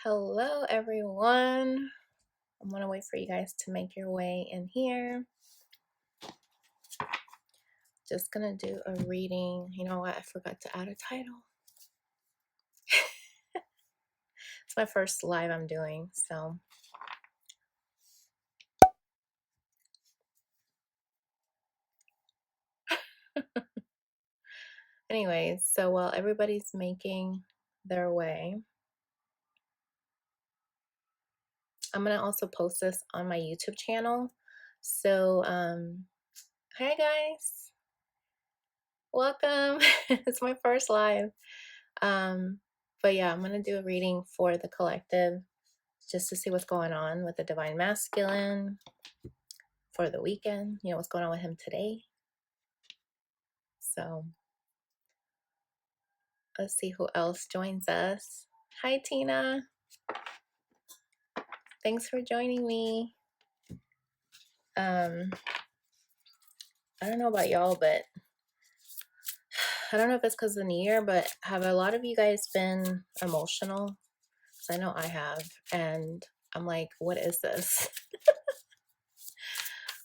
Hello everyone. I'm gonna wait for you guys to make your way in here. Just gonna do a reading. You know what? I forgot to add a title. It's my first live I'm doing, so anyways, so while everybody's making their way, I'm gonna also post this on my YouTube channel. So hi guys, welcome. It's my first live. But yeah, I'm gonna do a reading for the collective just to see what's going on with the divine masculine for the weekend, you know, what's going on with him today. So let's see who else joins us. Hi Tina, thanks for joining me. I don't know about y'all, but I don't know if it's because of the new year, but have a lot of you guys been emotional? Because I know I have, and I'm like, what is this?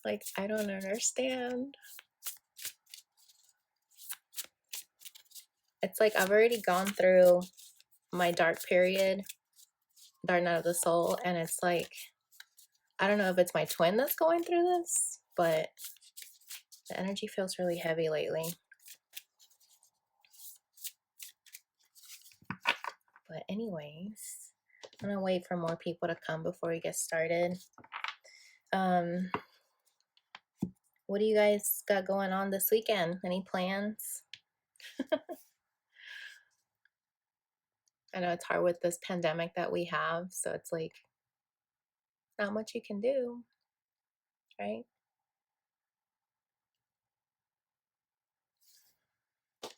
Like, I don't understand. It's like I've already gone through my dark period, dark night of the soul, and it's like, I don't know if it's my twin that's going through this, but the energy feels really heavy lately. But anyways, I'm gonna wait for more people to come before we get started. What do you guys got going on this weekend? Any plans? I know it's hard with this pandemic that we have, so it's like not much you can do, right?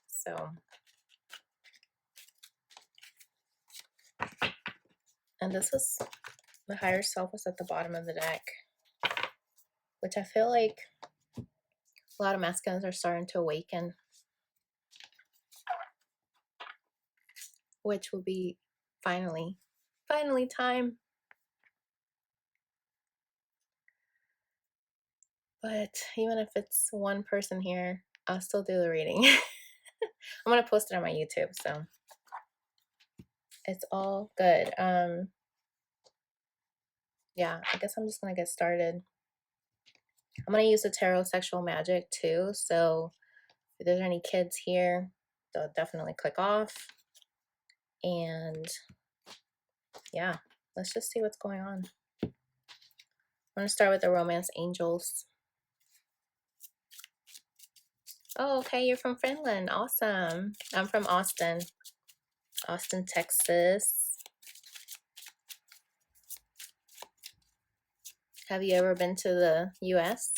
So, and this is the higher self is at the bottom of the deck, which I feel like a lot of masculines are starting to awaken, which will be finally time. But even if it's one person here, I'll still do the reading. I'm gonna post it on my YouTube, so it's all good. Yeah, I guess I'm just gonna get started. I'm gonna use the tarot sexual magic too, so if there's any kids here, they'll definitely click off. And yeah, let's just see what's going on. I'm gonna start with the romance angels. Oh, okay, you're from Finland. Awesome. I'm from Austin, Texas. Have you ever been to the US?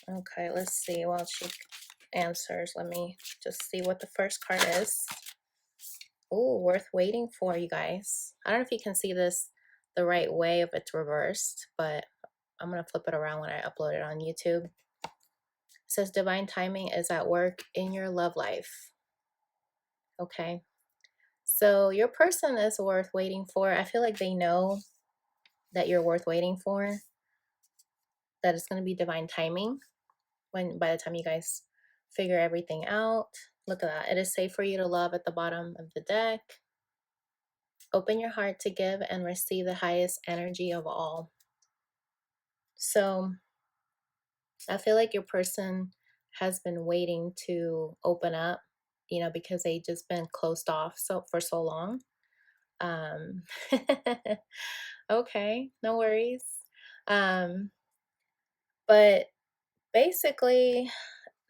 Okay, let's see. While she answers, let me just see what the first card is. Oh, worth waiting for, you guys. I don't know if you can see this the right way if it's reversed, but I'm going to flip it around when I upload it on YouTube. It says divine timing is at work in your love life. Okay. So your person is worth waiting for. I feel like they know that you're worth waiting for, that it's going to be divine timing by the time you guys figure everything out. Look at that. It is safe for you to love at the bottom of the deck. Open your heart to give and receive the highest energy of all. So I feel like your person has been waiting to open up, you know, because they just been closed off for so long. Okay, no worries. But basically,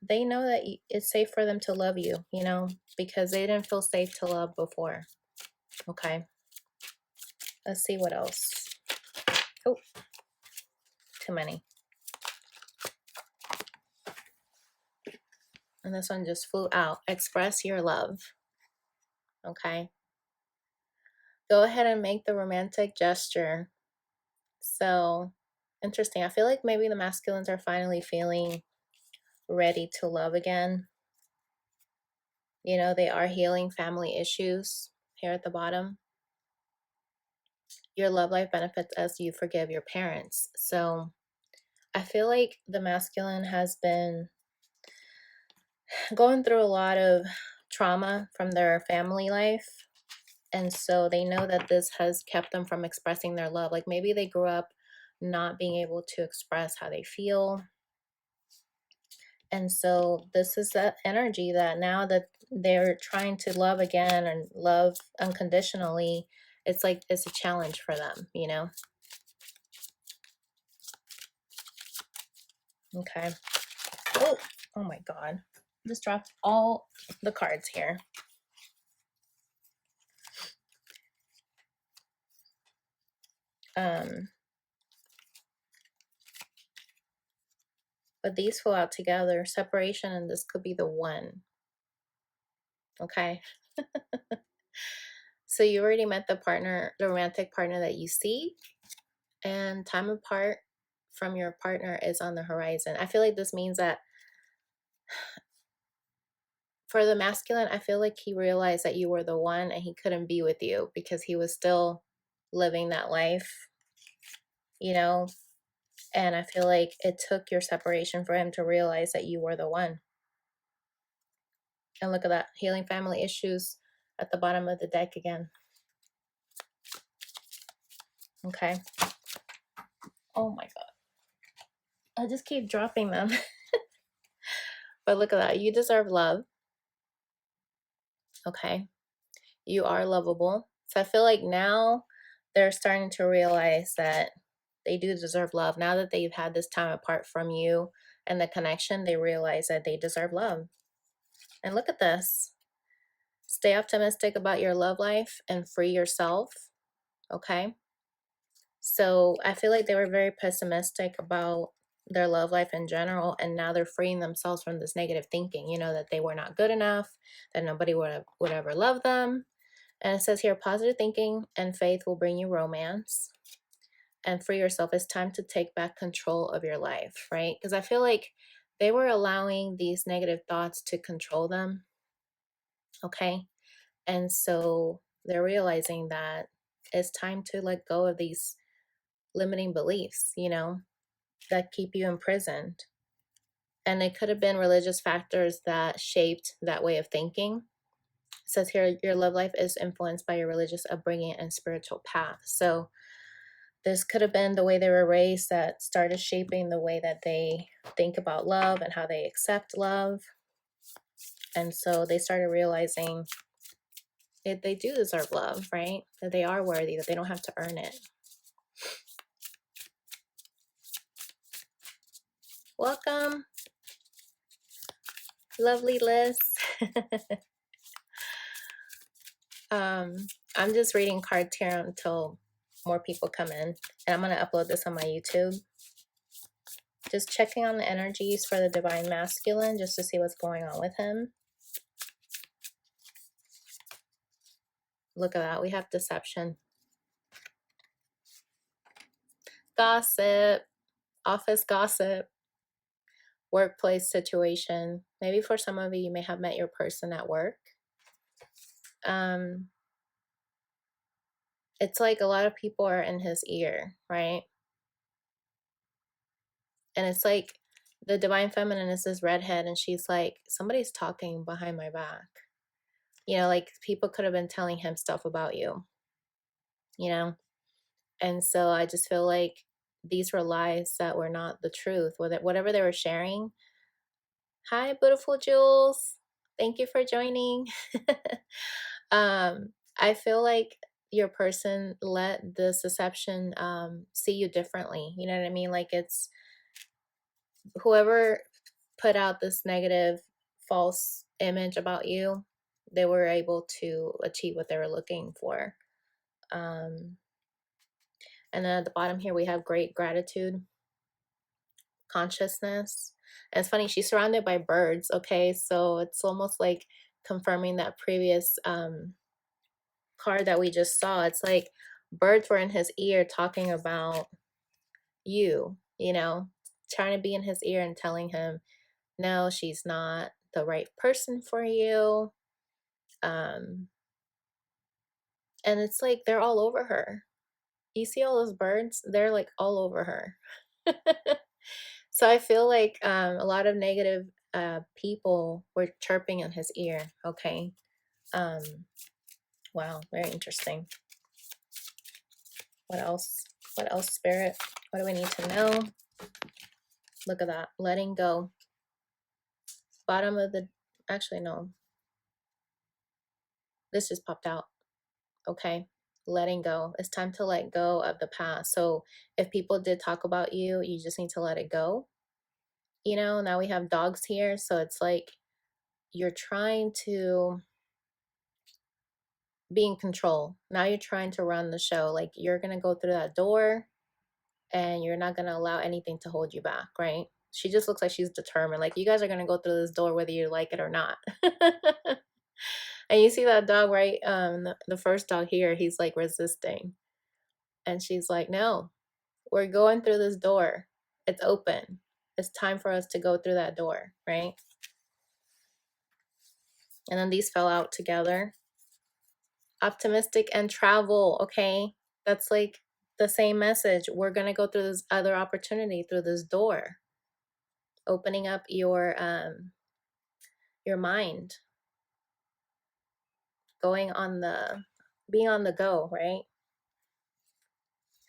they know that it's safe for them to love you, you know, because they didn't feel safe to love before. Okay. Let's see what else. Oh, too many. And this one just flew out. Express your love. Okay. Go ahead and make the romantic gesture. So interesting. I feel like maybe the masculines are finally feeling ready to love again. You know, they are healing family issues here at the bottom. Your love life benefits as you forgive your parents. So I feel like the masculine has been going through a lot of trauma from their family life. And so they know that this has kept them from expressing their love. Like maybe they grew up not being able to express how they feel. And so this is that energy that now that they're trying to love again and love unconditionally, it's like it's a challenge for them, you know? Okay. Oh my God. Just dropped all the cards here. But these fell out together, separation, and this could be the one. Okay. So you already met the partner, the romantic partner that you seek, and time apart from your partner is on the horizon. I feel like this means that for the masculine, I feel like he realized that you were the one and he couldn't be with you because he was still living that life, you know? And I feel like it took your separation for him to realize that you were the one. And look at that, healing family issues at the bottom of the deck again. Okay. Oh my God. I just keep dropping them. But look at that. You deserve love. Okay. You are lovable. So I feel like now they're starting to realize that they do deserve love. Now that they've had this time apart from you and the connection, they realize that they deserve love. And look at this. Stay optimistic about your love life and free yourself. Okay. So I feel like they were very pessimistic about their love life in general, and now they're freeing themselves from this negative thinking, you know, that they were not good enough, that nobody would ever love them. And it says here, positive thinking and faith will bring you romance. And free yourself. It's time to take back control of your life, right? Because I feel like they were allowing these negative thoughts to control them. Okay. And so they're realizing that it's time to let go of these limiting beliefs, you know, that keep you imprisoned. And it could have been religious factors that shaped that way of thinking. It says here, your love life is influenced by your religious upbringing and spiritual path. So this could have been the way they were raised that started shaping the way that they think about love and how they accept love. And so they started realizing that they do deserve love, right? That they are worthy, that they don't have to earn it. Welcome, lovely Liz. I'm just reading cards here until more people come in, and I'm going to upload this on my YouTube. Just checking on the energies for the divine masculine just to see what's going on with him. Look at that. We have deception, gossip, office gossip, workplace situation. Maybe for some of you, you may have met your person at work. It's like a lot of people are in his ear, right? And it's like the divine feminine is this redhead, and she's like, somebody's talking behind my back. You know, like people could have been telling him stuff about you, you know? And so I just feel like these were lies that were not the truth. Whatever they were sharing. Hi, beautiful Jules. Thank you for joining. I feel like your person let this deception see you differently. You know what I mean? Like it's whoever put out this negative, false image about you, they were able to achieve what they were looking for. And then at the bottom here, we have great gratitude, consciousness. And it's funny, she's surrounded by birds, okay? So it's almost like confirming that previous card that we just saw. It's like birds were in his ear talking about you know, trying to be in his ear and telling him, no, she's not the right person for you. And it's like they're all over her. You see all those birds? They're like all over her. So I feel like a lot of negative people were chirping in his ear. Okay. Um, wow, very interesting. What else? What else, Spirit? What do we need to know? Look at that. Letting go. Bottom of the, actually, no. This just popped out. Okay. Letting go. It's time to let go of the past. So if people did talk about you, you just need to let it go. You know, now we have dogs here. So it's like you're trying to be in control. Now you're trying to run the show. Like you're going to go through that door and you're not going to allow anything to hold you back, right? She just looks like she's determined. Like you guys are going to go through this door whether you like it or not. And you see that dog, right? The first dog here, he's like resisting. And she's like, no, we're going through this door. It's open. It's time for us to go through that door, right? And then these fell out together. Optimistic and travel, okay? That's like the same message. We're going to go through this other opportunity through this door. Opening up your mind. Being on the go, right?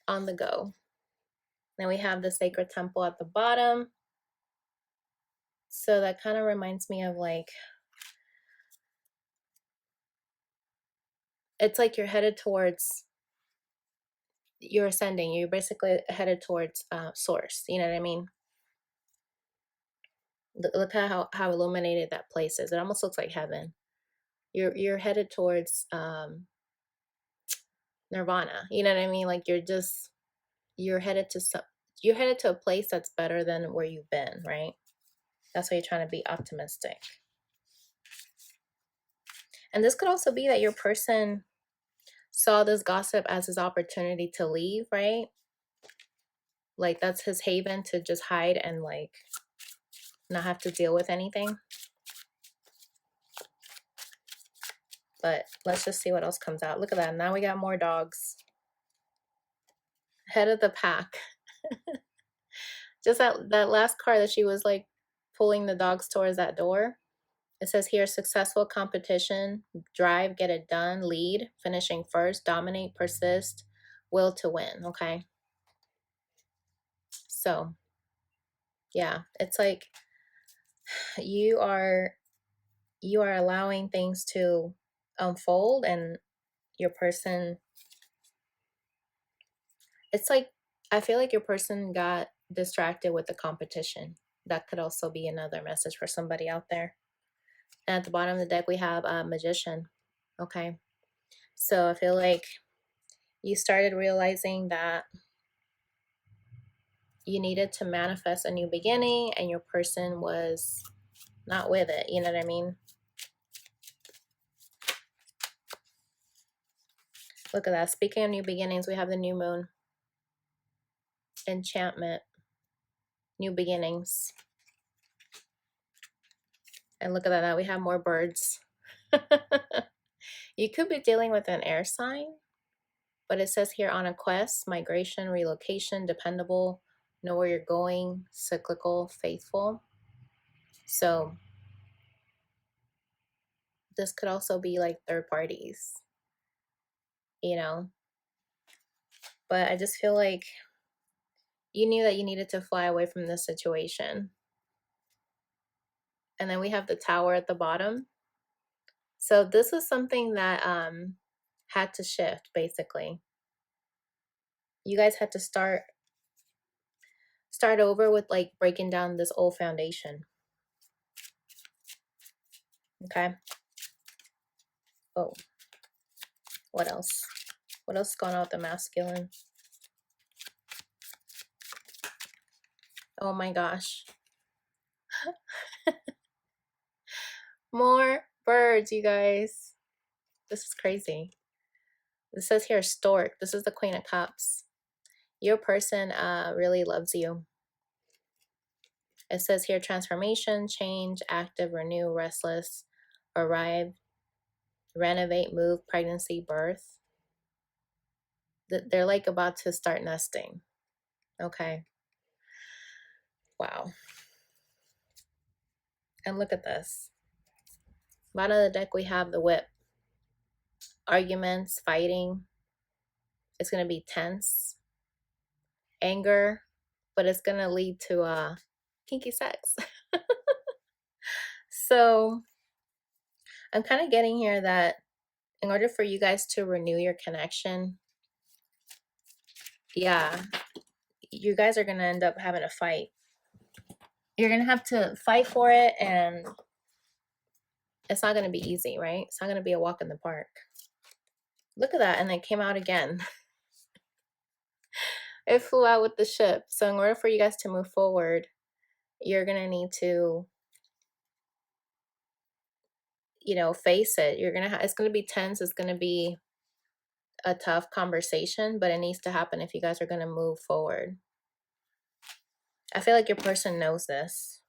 On the go. Then we have the sacred temple at the bottom. So that kind of reminds me of like, it's like you're headed towards, you're ascending. You're basically headed towards source. You know what I mean? Look at how illuminated that place is. It almost looks like heaven. You're headed towards nirvana. You know what I mean? Like you're headed to you're headed to a place that's better than where you've been, right? That's why you're trying to be optimistic. And this could also be that your person saw this gossip as his opportunity to leave, right? Like that's his haven to just hide and like not have to deal with anything. But let's just see what else comes out. Look at that. Now we got more dogs. Head of the pack. Just that last card that she was like pulling the dogs towards that door. It says here, successful competition, drive, get it done, lead, finishing first, dominate, persist, will to win. Okay. So yeah, it's like you are allowing things to unfold, and your person, it's like I feel like your person got distracted with the competition. That could also be another message for somebody out there. And at the bottom of the deck we have a magician. Okay, so I feel like you started realizing that you needed to manifest a new beginning and your person was not with it. You know what I mean? Look at that. Speaking of new beginnings, we have the new moon. Enchantment. New beginnings. And look at that. Now we have more birds. You could be dealing with an air sign, but it says here on a quest, migration, relocation, dependable, know where you're going, cyclical, faithful. So this could also be like third parties, you know? But I just feel like you knew that you needed to fly away from this situation. And then we have the tower at the bottom. So this was something that had to shift, basically. You guys had to start over with like breaking down this old foundation. Okay. Oh, what else? What else is going on with the masculine? Oh my gosh. More birds, you guys. This is crazy. This says here stork. This is the Queen of Cups. Your person really loves you. It says here transformation, change, active, renew, restless, arrive, renovate, move, pregnancy, birth. They're like about to start nesting. Okay. Wow. And look at this. Bottom of the deck, we have the whip. Arguments, fighting. It's going to be tense. Anger. But it's going to lead to kinky sex. So I'm kind of getting here that in order for you guys to renew your connection, yeah, you guys are going to end up having a fight. You're going to have to fight for it, and it's not going to be easy, right? It's not going to be a walk in the park. Look at that, and it came out again. It flew out with the ship. So in order for you guys to move forward, you're going to need to, you know, face it. You're going to it's going to be tense. It's going to be a tough conversation, but it needs to happen if you guys are going to move forward. I feel like your person knows this.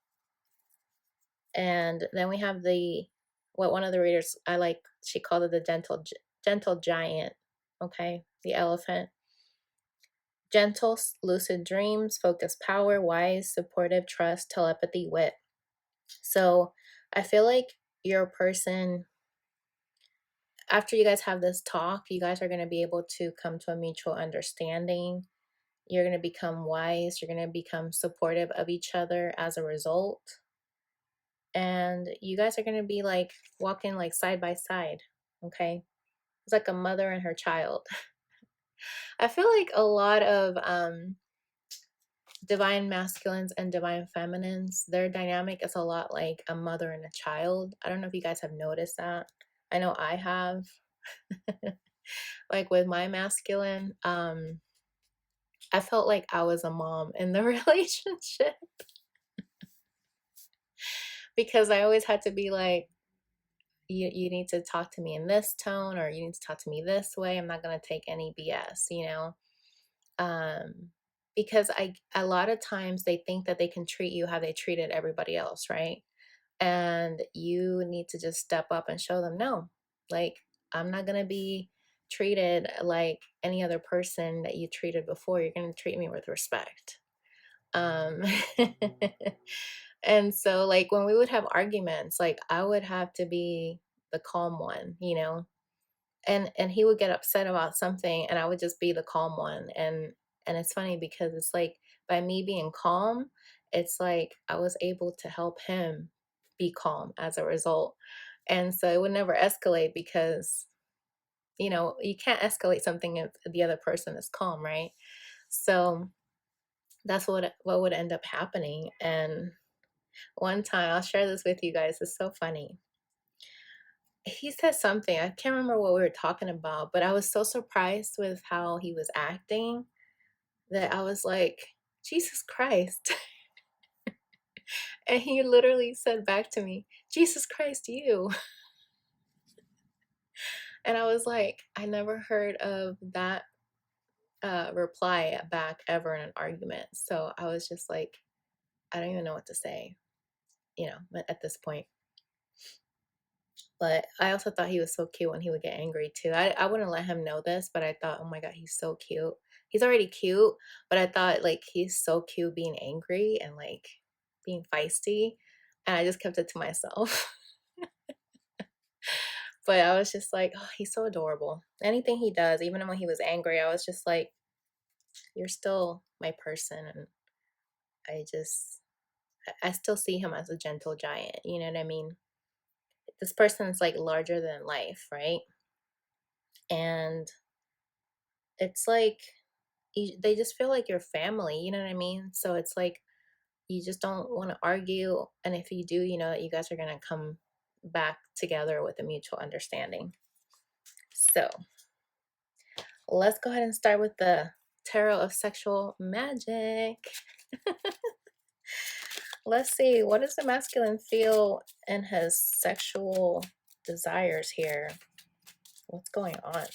And then we have what one of the readers, I like, she called it the gentle giant. Okay. The elephant. Gentle, lucid dreams, focused power, wise, supportive, trust, telepathy, wit. So I feel like your person, after you guys have this talk, you guys are going to be able to come to a mutual understanding. You're going to become wise. You're going to become supportive of each other as a result. And you guys are going to be like walking like side by side. Okay. It's like a mother and her child. I feel like a lot of divine masculines and divine feminines, their dynamic is a lot like a mother and a child. I don't know if you guys have noticed that. I know I have. Like with my masculine, I felt like I was a mom in the relationship because I always had to be like, you need to talk to me in this tone, or you need to talk to me this way. I'm not going to take any BS, you know? Because a lot of times they think that they can treat you how they treated everybody else, right? And you need to just step up and show them, no, like, I'm not going to be treated like any other person that you treated before. You're going to treat me with respect. And so like when we would have arguments, like I would have to be the calm one, you know, and he would get upset about something and I would just be the calm one. And it's funny because it's like by me being calm, it's like I was able to help him be calm as a result. And so it would never escalate because, you know, you can't escalate something if the other person is calm, right? So that's what would end up happening. And one time, I'll share this with you guys, it's so funny. He said something, I can't remember what we were talking about, but I was so surprised with how he was acting that I was like, Jesus Christ. And he literally said back to me, Jesus Christ, you. And I was like, I never heard of that reply back ever in an argument. So I was just like, I don't even know what to say, you know, at this point. But I also thought he was so cute when he would get angry too. I wouldn't let him know this, but I thought, oh my God, he's so cute. He's already cute, but I thought like he's so cute being angry and like being feisty. And I just kept it to myself. But I was just like, oh, he's so adorable. Anything he does, even when he was angry, I was just like, you're still my person. And I still see him as a gentle giant. You know what I mean? This person's like larger than life, right? And it's like they just feel like your family, you know what I mean? So it's like you just don't want to argue, and if you do, you know that you guys are going to come back together with a mutual understanding. So let's go ahead and start with the tarot of sexual magic. Let's see. What does the masculine feel in his sexual desires here? What's going on?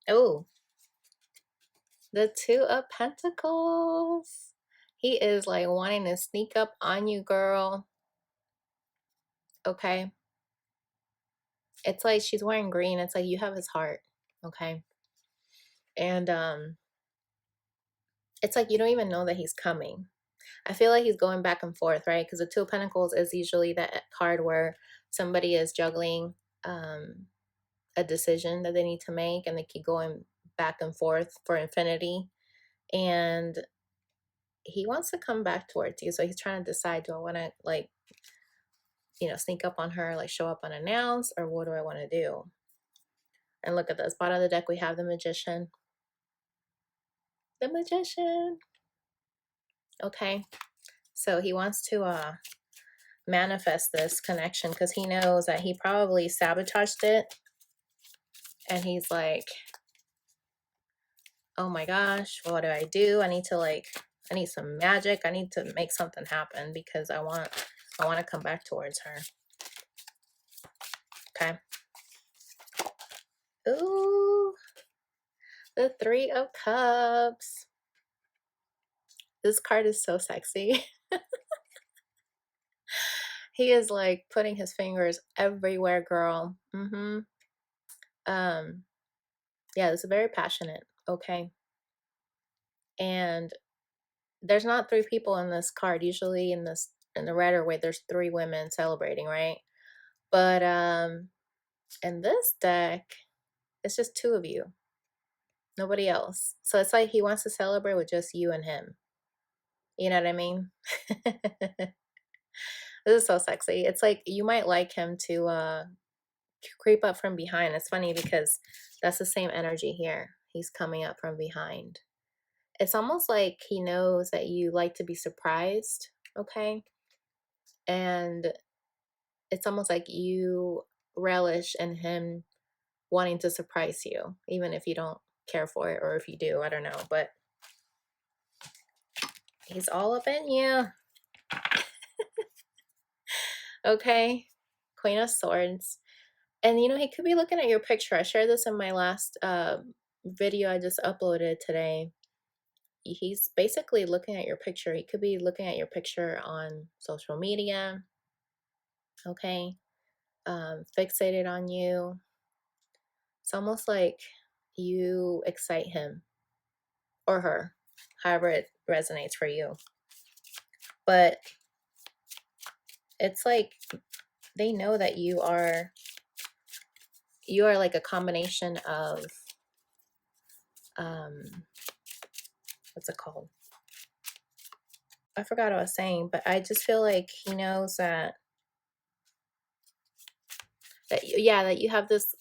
Oh, the Two of Pentacles. He is like wanting to sneak up on you, girl. Okay. It's like she's wearing green. It's like you have his heart. Okay. And it's like you don't even know that he's coming. I feel like he's going back and forth, right? Because the Two of Pentacles is usually that card where somebody is juggling a decision that they need to make, and they keep going back and forth for infinity. And he wants to come back towards you. So he's trying to decide, do I want to, like, you know, sneak up on her, like show up unannounced, or what do I want to do? And look at this. Bottom of the deck, we have the Magician. The Magician. Okay. So he wants to manifest this connection because he knows that he probably sabotaged it. And he's like, oh my gosh, what do I do? I need to, like, I need some magic. I need to make something happen because I want to come back towards her. Okay. Ooh, the Three of Cups. This card is so sexy. He is like putting his fingers everywhere, girl. Yeah, this is very passionate. Okay. And there's not three people in this card. Usually in the Rider Waite, there's three women celebrating, right? But in this deck, it's just two of you. Nobody else. So it's like he wants to celebrate with just you and him. You know what I mean? This is so sexy. It's like you might like him to creep up from behind. It's funny because that's the same energy here. He's coming up from behind. It's almost like he knows that you like to be surprised, okay? And it's almost like you relish in him wanting to surprise you, even if you don't care for it, or if you do, I don't know. But he's all up in you. Okay? Queen of Swords. And you know, he could be looking at your picture. I shared this in my last video I just uploaded today. He's basically looking at your picture. He could be looking at your picture on social media. Okay? Fixated on you. It's almost like you excite him or her, however it resonates for you. But it's like they know that you are like a combination of what's it called? I forgot what I was saying, but I just feel like he knows that that you have this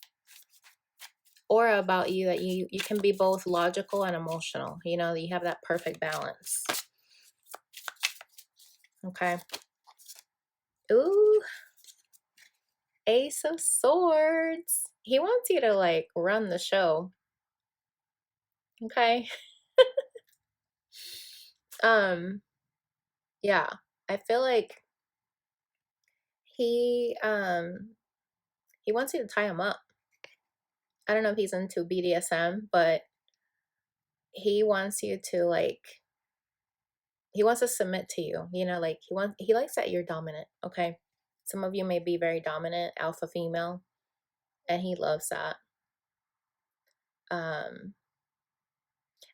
aura about you, that you can be both logical and emotional. You know, that you have that perfect balance. Okay. Ooh, Ace of Swords. He wants you to like run the show. Okay. Yeah. I feel like he wants you to tie him up. I don't know if he's into BDSM, but he wants you to like, he wants to submit to you, you know, like he likes that you're dominant. Okay. Some of you may be very dominant, alpha female, and he loves that. And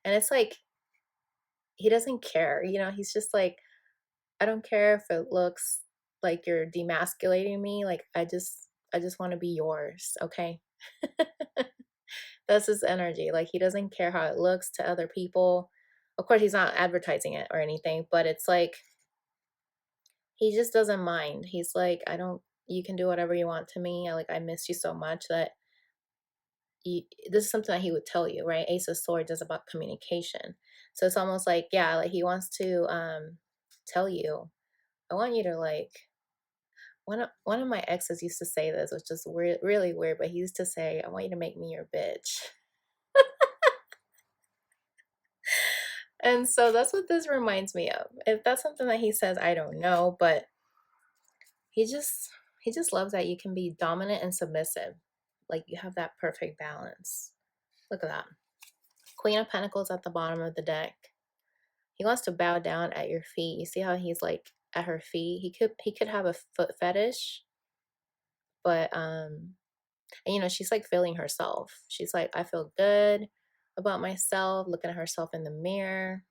it's like he doesn't care, you know, he's just like, I don't care if it looks like you're demasculating me, like I just want to be yours. Okay. That's his energy. Like he doesn't care how it looks to other people. Of course he's not advertising it or anything, but it's like he just doesn't mind. He's like, I don't, you can do whatever you want to me. I miss you so much that this is something that he would tell you, right? Ace of Swords is about communication. So it's almost like, yeah, like he wants to tell you, I want you to like, one of my exes used to say this, which is weird, really weird, but he used to say, I want you to make me your bitch. And so that's what this reminds me of. If that's something that he says, I don't know, but he just loves that you can be dominant and submissive. Like you have that perfect balance. Look at that. Queen of Pentacles at the bottom of the deck. He wants to bow down at your feet. You see how he's like at her feet? He could have a foot fetish, but and, you know, she's like feeling herself. She's like, I feel good about myself, looking at herself in the mirror.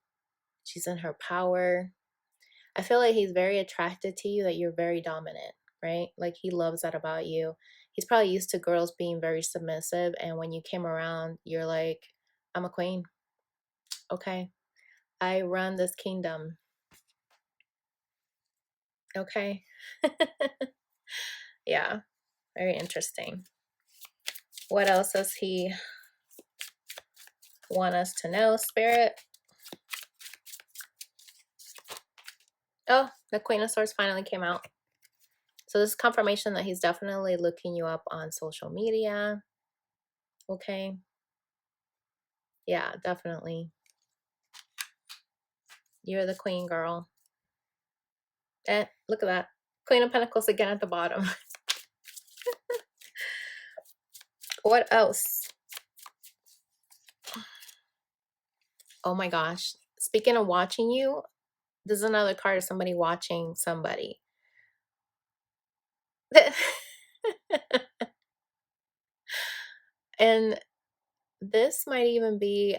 She's in her power. I feel like he's very attracted to you, that you're very dominant, right? Like he loves that about you. He's probably used to girls being very submissive. And when you came around, you're like, I'm a queen. Okay. I run this kingdom. Okay. Yeah. Very interesting. What else does he want us to know, Spirit? Oh, the Queen of Swords finally came out. So this is confirmation that he's definitely looking you up on social media. Okay. Yeah, definitely. You're the queen, girl. Eh, look at that. Queen of Pentacles again at the bottom. What else? Oh my gosh. Speaking of watching you, this is another card of somebody watching somebody. And this might even be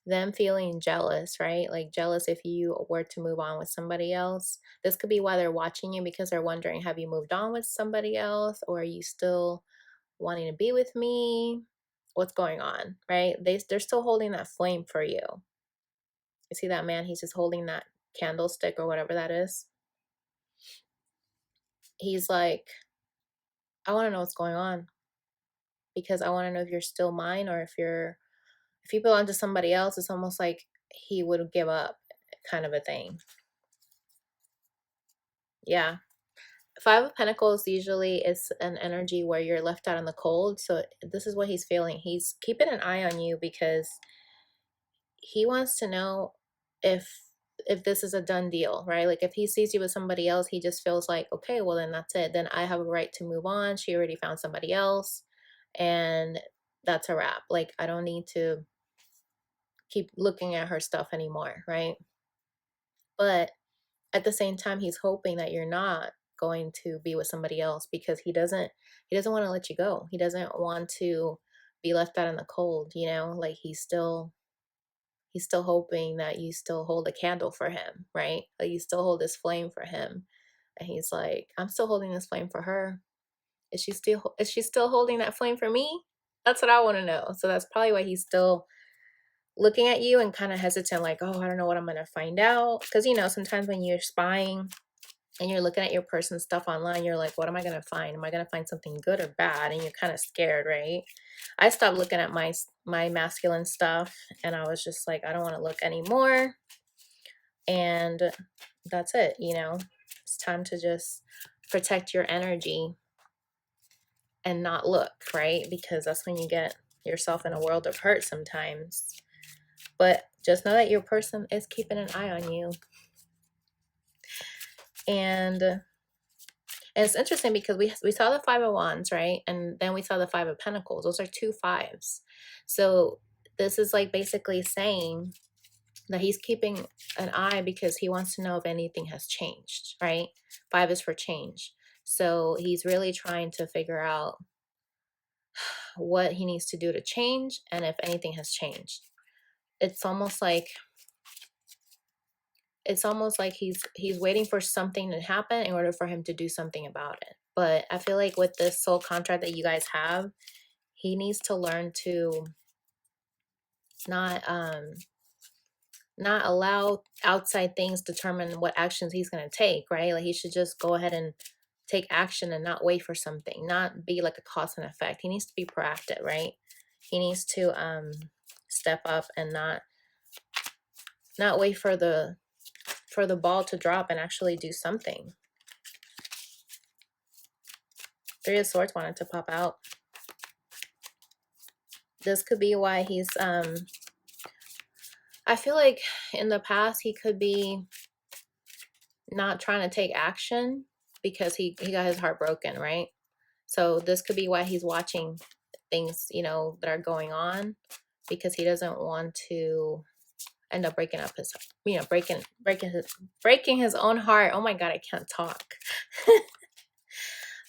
them feeling jealous, right? Like jealous if you were to move on with somebody else. This could be why they're watching you, because they're wondering, have you moved on with somebody else, or are you still wanting to be with me? What's going on, right? They're still holding that flame for you. You see that man? He's just holding that candlestick or whatever that is. He's like, I want to know what's going on, because I want to know if you're still mine, or if you belong to somebody else. It's almost like he would give up, kind of a thing. Yeah. Five of Pentacles usually is an energy where you're left out in the cold. So this is what he's feeling. He's keeping an eye on you because he wants to know if this is a done deal, right? Like if he sees you with somebody else, he just feels like, okay, well then that's it. Then I have a right to move on. She already found somebody else, and that's a wrap. Like I don't need to keep looking at her stuff anymore, right? But at the same time, he's hoping that you're not going to be with somebody else, because he doesn't want to let you go. He doesn't want to be left out in the cold, you know? Like he's still hoping that you still hold a candle for him, right? Like you still hold this flame for him. And he's like, I'm still holding this flame for her. Is she still holding that flame for me? That's what I want to know. So that's probably why he's still looking at you and kind of hesitant, like, oh, I don't know what I'm going to find out. Because, you know, sometimes when you're spying and you're looking at your person's stuff online, you're like, what am I going to find? Am I going to find something good or bad? And you're kind of scared, right? I stopped looking at my masculine stuff, and I was just like, I don't want to look anymore. And that's it, you know? It's time to just protect your energy and not look, right? Because that's when you get yourself in a world of hurt sometimes. But just know that your person is keeping an eye on you. And it's interesting because we saw the Five of Wands, right? And then we saw the Five of Pentacles. Those are two fives. So this is like basically saying that he's keeping an eye because he wants to know if anything has changed, right? Five is for change. So he's really trying to figure out what he needs to do to change and if anything has changed. It's almost like he's waiting for something to happen in order for him to do something about it. But I feel like with this soul contract that you guys have, he needs to learn to not allow outside things determine what actions he's going to take, right? Like he should just go ahead and take action and not wait for something, not be like a cause and effect. He needs to be proactive, right? He needs to step up and not wait for the ball to drop and actually do something. Three of Swords wanted to pop out. This could be why he's I feel like in the past he could be not trying to take action because he got his heart broken, right? So this could be why he's watching things, you know, that are going on, because he doesn't want to end up breaking up his, you know, breaking his own heart. Oh my God, I can't talk.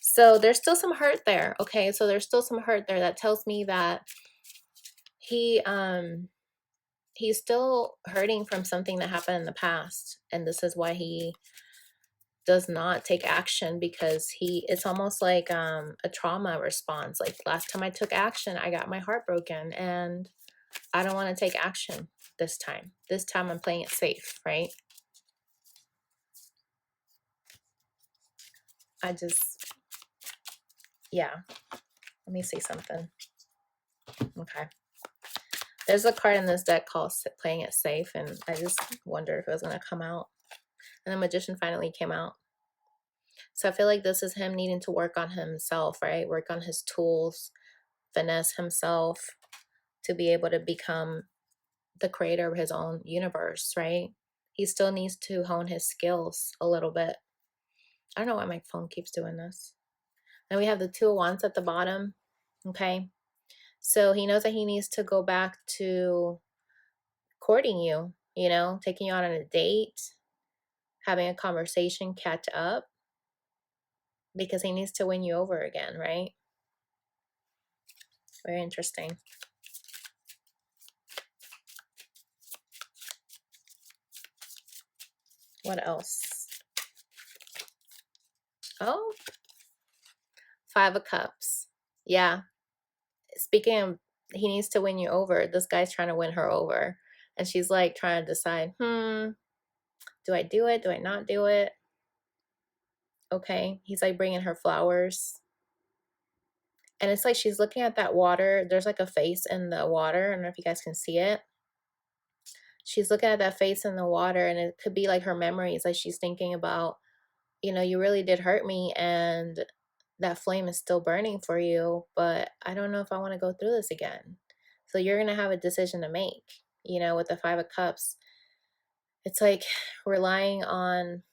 So there's still some hurt there. Okay, so there's still some hurt there that tells me that he he's still hurting from something that happened in the past, and this is why he does not take action, because it's almost like a trauma response. Like, last time I took action, I got my heart broken, and I don't want to take action this time. This time I'm playing it safe, right? Yeah, let me see something. Okay, there's a card in this deck called playing it safe, and I just wonder if it was going to come out, and the Magician finally came out. So I feel like this is him needing to work on himself, right? Work on his tools, finesse himself to be able to become the creator of his own universe, right? He still needs to hone his skills a little bit. I don't know why my phone keeps doing this. And we have the Two of Wands at the bottom. Okay. So he knows that he needs to go back to courting you, you know, taking you out on a date, having a conversation, catch up, because he needs to win you over again, right? Very interesting. What else? Oh, Five of Cups. Yeah. Speaking of, he needs to win you over. This guy's trying to win her over. And she's like trying to decide, do I do it? Do I not do it? Okay. He's like bringing her flowers. And it's like she's looking at that water. There's like a face in the water. I don't know if you guys can see it. She's looking at that face in the water, and it could be like her memories. Like she's thinking about, you know, you really did hurt me, and that flame is still burning for you, but I don't know if I want to go through this again. So you're going to have a decision to make, you know, with the Five of Cups. It's like relying on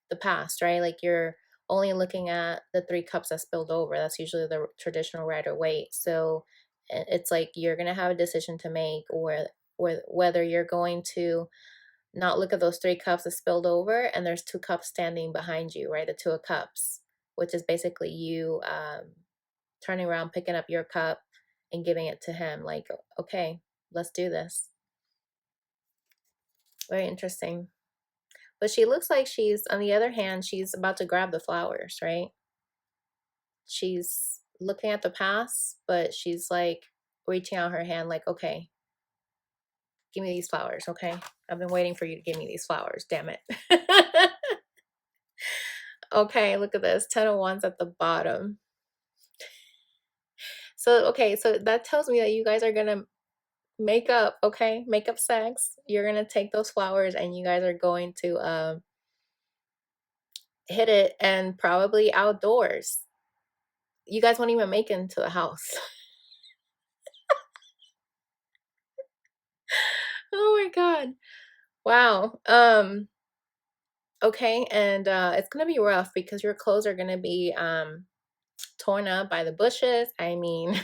the past, right? Like you're only looking at the Three Cups that spilled over. That's usually the traditional Rider Waite. So it's like you're going to have a decision to make, or whether you're going to not look at those Three Cups that spilled over, and there's Two Cups standing behind you, right? The Two of Cups, which is basically you turning around, picking up your cup and giving it to him. Like, okay, let's do this. Very interesting. But she looks like she's, on the other hand, she's about to grab the flowers, right? She's looking at the past, but she's like reaching out her hand like, okay, give me these flowers, okay? I've been waiting for you to give me these flowers, damn it. Okay, look at this. Ten of Wands at the bottom. So, okay, so that tells me that you guys are going to make up, okay? Make up sex. You're going to take those flowers and you guys are going to hit it, and probably outdoors. You guys won't even make it into the house. Oh my God. Wow. Okay, and it's going to be rough because your clothes are going to be torn up by the bushes. I mean,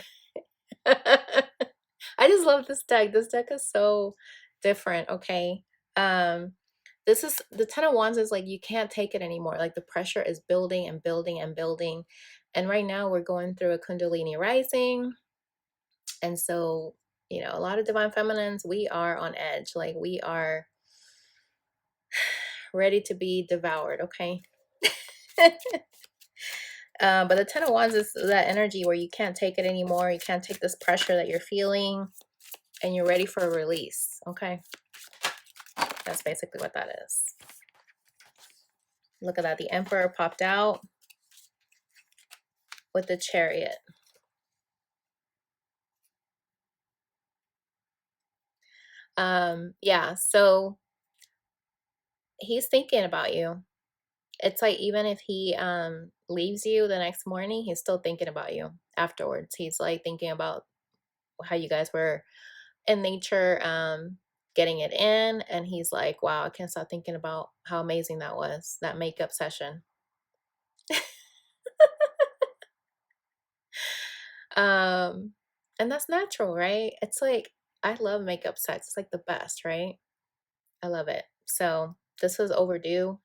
I just love this deck. This deck is so different, okay? This is the Ten of Wands is like you can't take it anymore. Like the pressure is building and building and building. And right now we're going through a Kundalini rising. And so, you know, a lot of divine feminines, we are on edge. Like we are ready to be devoured, okay? But the Ten of Wands is that energy where you can't take it anymore. You can't take this pressure that you're feeling, and you're ready for a release, okay? That's basically what that is. Look at that. The Emperor popped out with the Chariot. Yeah, so he's thinking about you. It's like even if he leaves you the next morning, he's still thinking about you afterwards. He's like thinking about how you guys were in nature, getting it in, and he's like, wow, I can't stop thinking about how amazing that was, that makeup session. And that's natural, right? It's like, I love makeup sex. It's like the best, right? I love it. So this was overdue.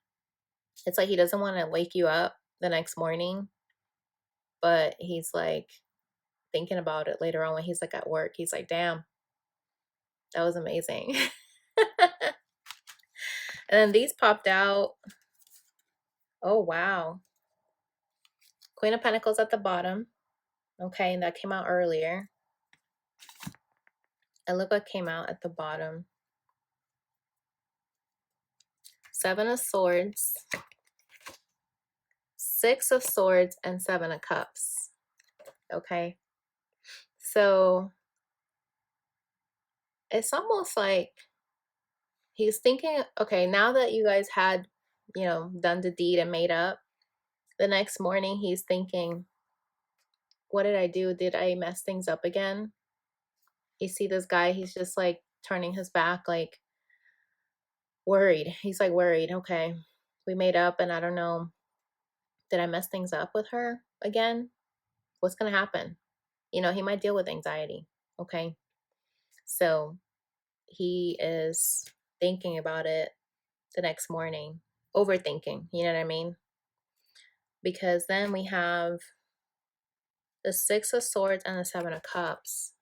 It's like he doesn't want to wake you up the next morning, but he's like thinking about it later on when he's like at work. He's like, damn, that was amazing. And then these popped out. Oh, wow. Queen of Pentacles at the bottom. Okay, and that came out earlier. And look what came out at the bottom. Seven of Swords, Six of Swords, and Seven of Cups. Okay. So it's almost like he's thinking, okay, now that you guys had, you know, done the deed and made up, the next morning he's thinking, what did I do? Did I mess things up again? You see this guy, he's just like turning his back, like worried. He's like worried. Okay, we made up and I don't know. Did I mess things up with her again? What's going to happen? You know, he might deal with anxiety. Okay. So he is thinking about it the next morning, overthinking. You know what I mean? Because then we have the Six of Swords and the Seven of Cups.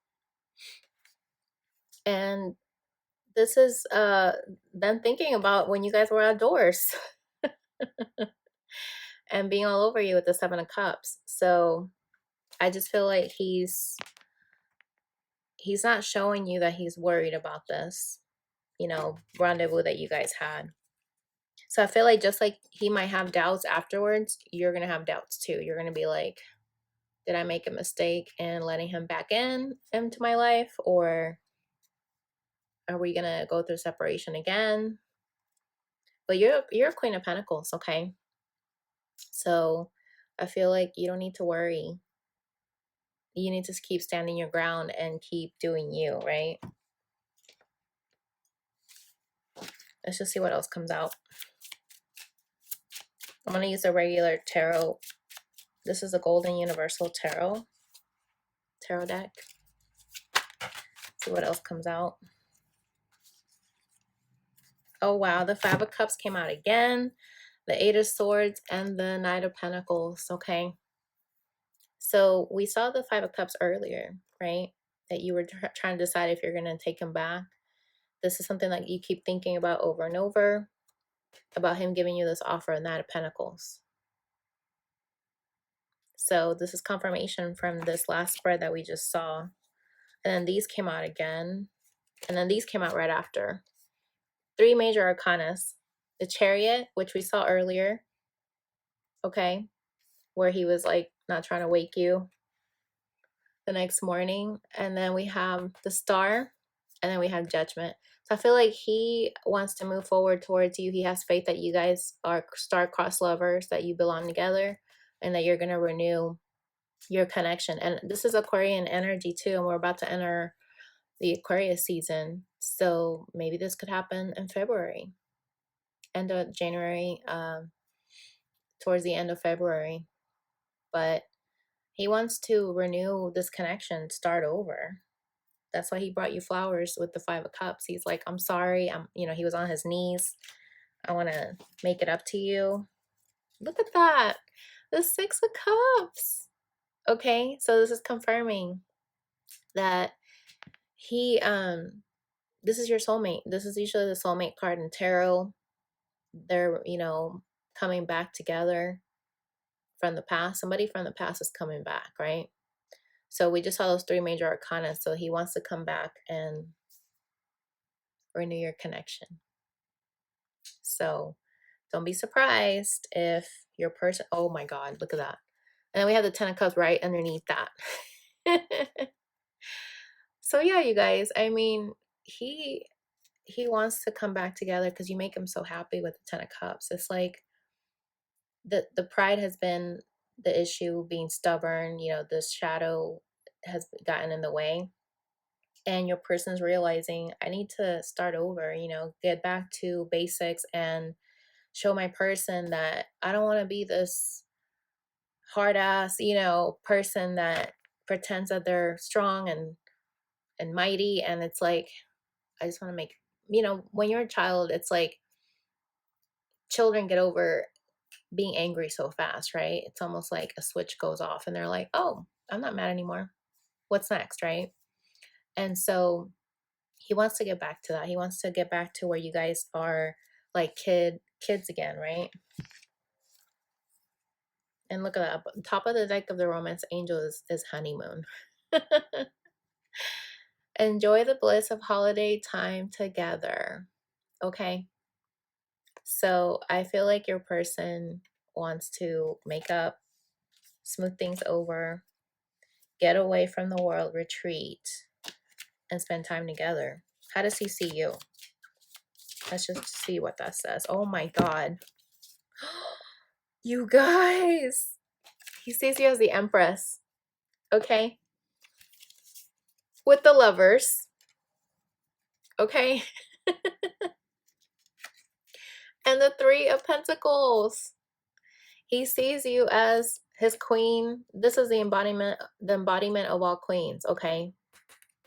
And this is them thinking about when you guys were outdoors and being all over you with the Seven of Cups. So I just feel like he's not showing you that he's worried about this, you know, rendezvous that you guys had. So I feel like just like he might have doubts afterwards, you're going to have doubts too. You're going to be like, did I make a mistake in letting him back into my life? Or are we going to go through separation again? But you're a Queen of Pentacles, okay? So I feel like you don't need to worry. You need to keep standing your ground and keep doing you, right? Let's just see what else comes out. I'm going to use a regular tarot. This is a Golden Universal Tarot deck. See what else comes out. Oh, wow. The Five of Cups came out again. The Eight of Swords and the Knight of Pentacles. Okay. So we saw the Five of Cups earlier, right? That you were trying to decide if you're going to take him back. This is something that you keep thinking about over and over, about him giving you this offer, and Knight of Pentacles. So this is confirmation from this last spread that we just saw. And then these came out again. And then these came out right after. Three major arcanas. The Chariot, which we saw earlier. Okay. Where he was like not trying to wake you the next morning. And then we have the Star. And then we have Judgment. So I feel like he wants to move forward towards you. He has faith that you guys are star-crossed lovers, that you belong together, and that you're going to renew your connection. And this is Aquarian energy too, and we're about to enter the Aquarius season. So maybe this could happen in February, end of January, towards the end of February. But he wants to renew this connection, start over. That's why he brought you flowers with the Five of Cups. He's like, I'm sorry. He was on his knees. I want to make it up to you. Look at that. The Six of Cups. Okay. So this is confirming that this is your soulmate. This is usually the soulmate card in tarot. They're, coming back together from the past. Somebody from the past is coming back, right? So we just saw those three major arcana. So he wants to come back and renew your connection. So don't be surprised if your person, oh my God, look at that. And then we have the Ten of Cups right underneath that. So yeah, you guys, I mean, he wants to come back together because you make him so happy with the Ten of Cups. It's like the pride has been the issue, being stubborn, this shadow has gotten in the way. and your person's realizing, I need to start over, you know, get back to basics and show my person that I don't want to be this hard ass, you know, person that pretends that they're strong and mighty. And it's like, I just want to make, you know, when you're a child, it's like children get over being angry so fast, right? It's almost like a switch goes off and they're like, oh, I'm not mad anymore. What's next, right? And so he wants to get back to that. He wants to get back to where you guys are like kids again, right? And look at that. Top of the deck of the romance angel is honeymoon. Enjoy the bliss of holiday time together. Okay. So I feel like your person wants to make up, smooth things over, get away from the world, retreat, and spend time together. How does he see you? Let's just see what that says. Oh my God. You guys. He sees you as the Empress. Okay. With the lovers. Okay. And the Three of Pentacles. He sees you as his queen. This is the embodiment of all queens, okay?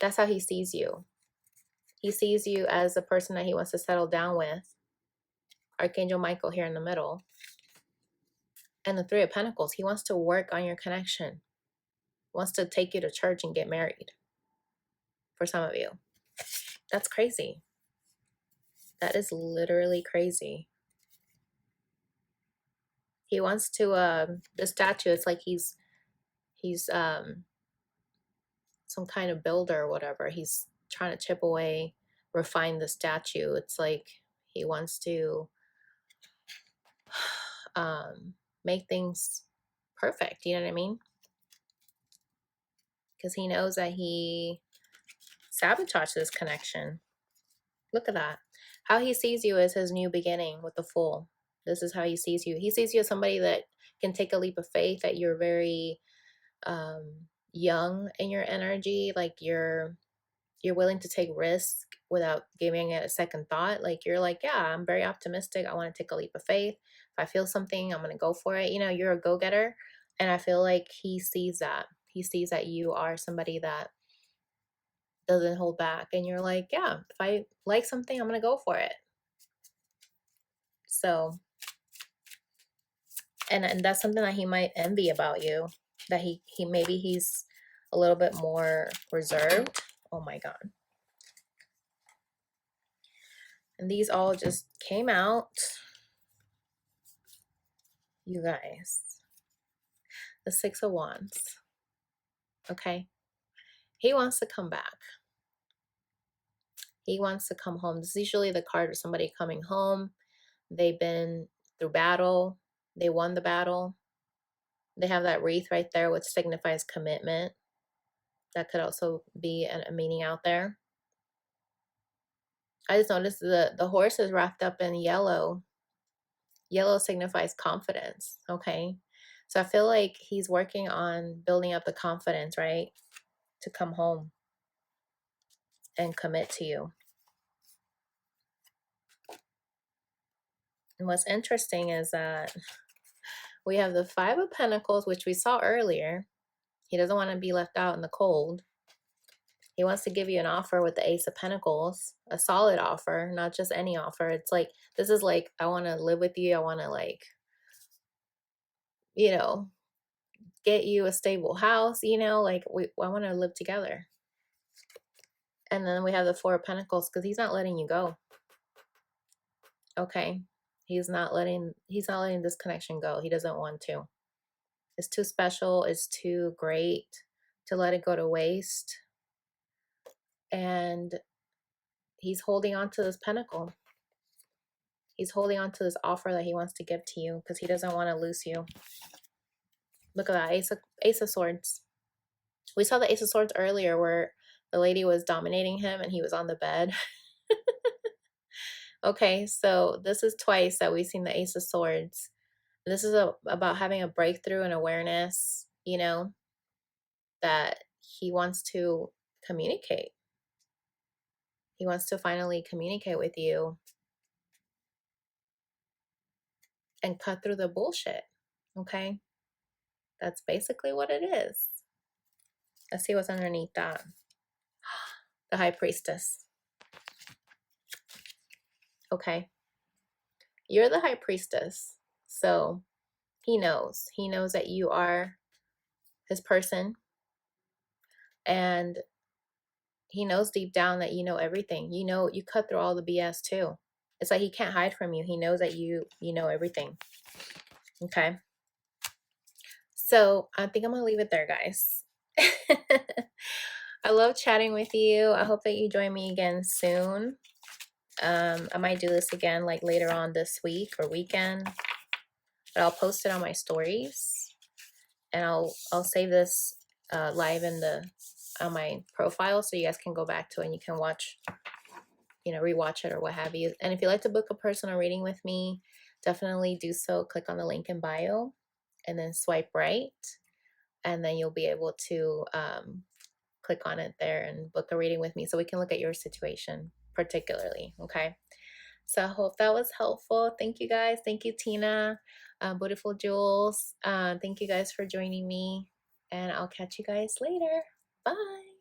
That's how he sees you. He sees you as the person that he wants to settle down with. Archangel Michael here in the middle. And the Three of Pentacles. He wants to work on your connection. Wants to take you to church and get married. For some of you. That's crazy. That is literally crazy. He wants to, the statue, it's like he's some kind of builder or whatever. He's trying to chip away, refine the statue. It's like he wants to make things perfect. You know what I mean? Because he knows that he sabotaged this connection. Look at that. How he sees you is his new beginning with the Fool. This is how he sees you. He sees you as somebody that can take a leap of faith, that you're very young in your energy, like you're willing to take risks without giving it a second thought. Like you're like, yeah, I'm very optimistic. I want to take a leap of faith. If I feel something, I'm going to go for it. You know, you're a go-getter. And I feel like he sees that. He sees that you are somebody that doesn't hold back. And you're like, yeah, if I like something, I'm going to go for it. So, and that's something that he might envy about you, that he maybe he's a little bit more reserved. Oh my God. And these all just came out. You guys. The Six of Wands. Okay. He wants to come back. He wants to come home. This is usually the card of somebody coming home. They've been through battle. They won the battle. They have that wreath right there, which signifies commitment. That could also be a meaning out there. I just noticed the horse is wrapped up in yellow. Yellow signifies confidence. Okay. So I feel like he's working on building up the confidence, right? To come home and commit to you. And what's interesting is that we have the Five of Pentacles, which we saw earlier. He doesn't want to be left out in the cold. He wants to give you an offer with the Ace of Pentacles, a solid offer, not just any offer. It's like, this is like, I want to live with you. I want to, like, you know, get you a stable house, you know, like I want to live together. And then we have the Four of Pentacles because he's not letting you go. Okay. He's not letting this connection go. He doesn't want to. It's too special. It's too great to let it go to waste. And he's holding on to this pentacle. He's holding on to this offer that he wants to give to you because he doesn't want to lose you. Look at that. Ace of Swords. We saw the Ace of Swords earlier where the lady was dominating him and he was on the bed. Okay, so this is twice that we've seen the Ace of Swords. This is about having a breakthrough and awareness, you know, that he wants to communicate. He wants to finally communicate with you and cut through the bullshit. Okay? That's basically what it is. Let's see what's underneath that. The High Priestess. Okay. You're the High Priestess. So he knows. He knows that you are his person. And he knows deep down that you know everything. You know, you cut through all the BS too. It's like he can't hide from you. He knows that you know everything. Okay. So I think I'm gonna leave it there, guys. I love chatting with you. I hope that you join me again soon. I might do this again like later on this week or weekend, but I'll post it on my stories, and I'll save this live in the on my profile so you guys can go back to it and you can watch, rewatch it or what have you. And if you'd like to book a personal reading with me, definitely do so. Click on the link in bio and then swipe right, and then you'll be able to click on it there and book a reading with me so we can look at your situation particularly. Okay. So I hope that was helpful. Thank you guys. Thank you, Tina. Beautiful Jules. Thank you guys for joining me, and I'll catch you guys later. Bye.